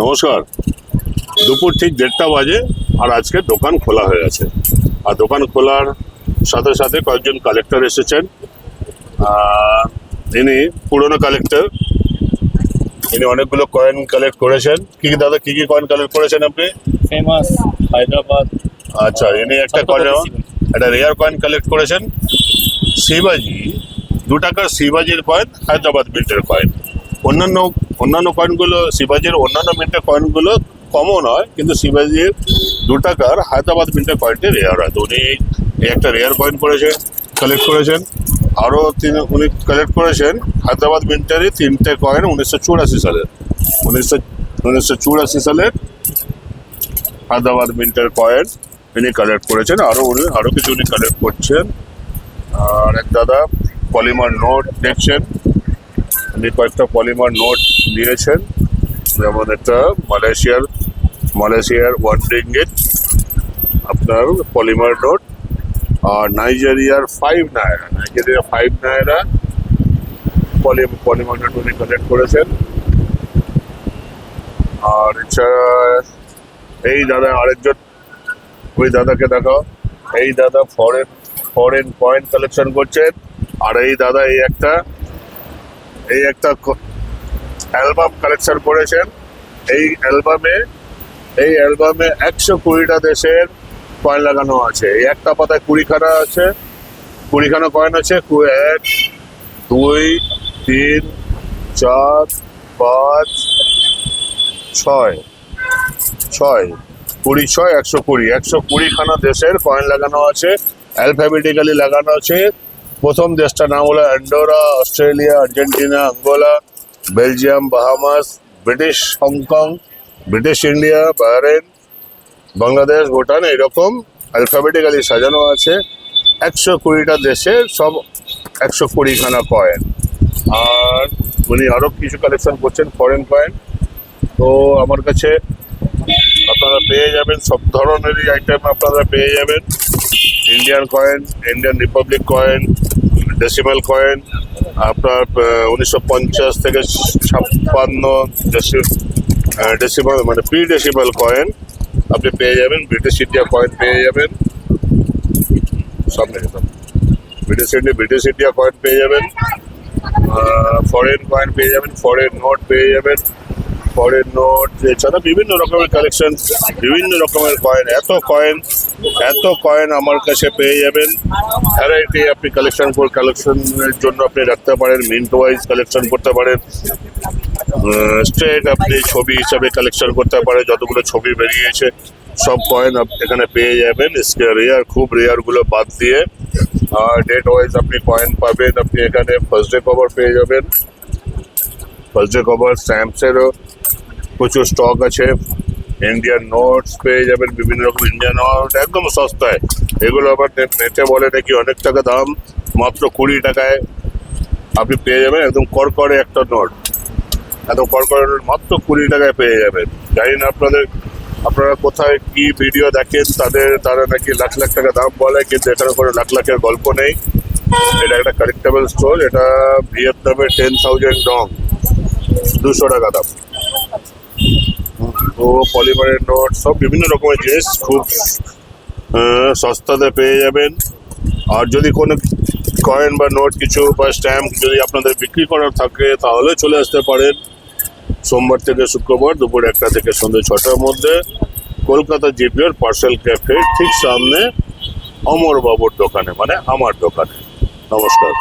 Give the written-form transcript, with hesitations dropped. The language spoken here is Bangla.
নমস্কার। দুপুর ঠিক 1:30 বাজে আর আজকে দোকান খোলা হয়ে আছে। আর দোকান খোলার সাথে সাথে কয়েকজন কালেক্টর এসেছেন। ইনি পুরনো কালেক্টর, ইনি অনেকগুলো কয়েন কালেক্ট করেছেন। কি দাদা, কি কি কয়েন কালেক্ট করেছেন আপনি? ফেমাস হায়দ্রাবাদ। আচ্ছা, ইনি একটা কয়েন, একটা রেয়ার কয়েন কালেক্ট করেছেন। শিবাজি, 2 টাকার শিবাজির কয়েন, হায়দ্রাবাদ মিন্টের কয়েন। অন্যান্য কয়েনগুলো, শিবাজির অন্যান্য মিন্টের কয়েনগুলো কমন হয়, কিন্তু শিবাজির 2 টাকার হায়দ্রাবাদ মিন্টের কয়েনটি রেয়ার হয়। তো উনি একটা রেয়ার কয়েন কালেক্ট করেছেন। আরও উনি কালেক্ট করেছেন হায়দ্রাবাদ মিন্টেরই 3টে কয়েন 1984 সালের 1984 সালের হায়দ্রাবাদ মিন্টের কয়েন উনি কালেক্ট করেছেন। আরও কিছু উনি কালেক্ট করছেন। আর এক দাদা পলিমার নোট দেখছেন, উনি কয়েকটা পলিমার নোট নিয়েছেন। যেমন একটা মালয়েশিয়ার 1 রিঙ্গিট আপনার পলিমার নোট, আর নাইজেরিয়ার 5 নায়রা পলিমার নোট উনি কালেক্ট করেছেন। আর এছাড়া এই দাদা আরেকজন, ওই দাদাকে দেখাও। এই দাদা ফরেন কয়েন কালেকশন করছেন। আর এই দাদা এই একটা অ্যালবাম কালেকশন করেছেন। এই অ্যালবামে 120টা দেশের কয়েন লাগানো আছে। এই একটা পাতায় 20খানা আছে, 20খানা কয়েন আছে। 1 2 3 4 5 6 120খানা দেশের কয়েন লাগানো আছে, অ্যালফাবেটিক্যালি লাগানো আছে। প্রথম দেশটার নাম হলো Andorra, Australia, Argentina, Angola, Belgium, Bahamas, British Hong Kong, British India, Bahrain, Bangladesh, Bhutan. এরকম অ্যালফাবেটিক্যালি সাজানো আছে 120টা দেশের সব 120খানা কয়েন। আর উনি আরও কিছু কালেকশন করছেন ফরেন কয়েন। তো আমার কাছে আপনারা পেয়ে যাবেন সব ধরনেরই আইটেম আপনারা পেয়ে যাবেন। Indian coin, Indian Republic coin, decimal coin, আপনার 1950 থেকে 56 ডেসিমাল মানে প্রি ডেসিমাল কয়েন আপনি পেয়ে যাবেন। ব্রিটিশ ইন্ডিয়া কয়েন পেয়ে যাবেন, সামনে ব্রিটিশ ইন্ডিয়া কয়েন পেয়ে যাবেন। ফরেন কয়েন পেয়ে যাবেন, ফরেন নোট পেয়ে যাবেন, ফরেন নোট এছাড়া বিভিন্ন রকমের কালেকশন, বিভিন্ন রকমের কয়েন। এত কয়েন আমার কাছে পেয়ে যাবেন। ভ্যারাইটি আপনি কালেকশনের জন্য আপনি রাখতে পারেন, মিন্ট ওয়াইজ কালেকশন করতে পারেন, স্ট্রেট আপনি ছবি হিসাবে কালেকশন করতে পারেন। যতগুলো ছবি বেরিয়েছে সব কয়েন এখানে পেয়ে যাবেন, খুব রেয়ারগুলো বাদ দিয়ে। আর ডেট ওয়াইজ আপনি কয়েন পাবেন। আপনি এখানে ফার্স্ট ডে কভার পেয়ে যাবেন, ফার্স্ট ডে কভার স্ট্যাম্পসেরও প্রচুর স্টক আছে। ইন্ডিয়ান নোটস পেয়ে যাবেন, বিভিন্ন রকম ইন্ডিয়ান নোট একদম সস্তায়। এগুলো আবার নেটে বলে নাকি অনেক টাকা দাম, মাত্র 20 টাকায় আপনি পেয়ে যাবেন। একদম করকরে একটা নোট, মাত্র 20 টাকায় পেয়ে যাবেন। জানি না আপনারা কোথায় কি ভিডিও দেখেন, তারা নাকি লাখ লাখ টাকা দাম বলে, কিন্তু এখানে কোনো লাখ লাখের গল্প নেই। এটা একটা কালেক্টেবল স্টোর। এটা ভিয়েতনামে 10,000 ডং, 200 টাকা দাম। তো পলিমারের নোট সব বিভিন্ন রকমের জিনিস খুব সস্তাতে পেয়ে যাবেন। আর যদি কোনো কয়েন বা নোট কিছু বা স্ট্যাম্প যদি আপনাদের বিক্রি করার থাকে তাহলে চলে আসতে পারেন সোমবার থেকে শুক্রবার দুপুর 1টা থেকে সন্ধ্যে 6টার মধ্যে কলকাতা জিপিওর পার্সেল ক্যাফে ঠিক সামনে অমর বাবুর দোকানে, মানে আমার দোকানে। নমস্কার।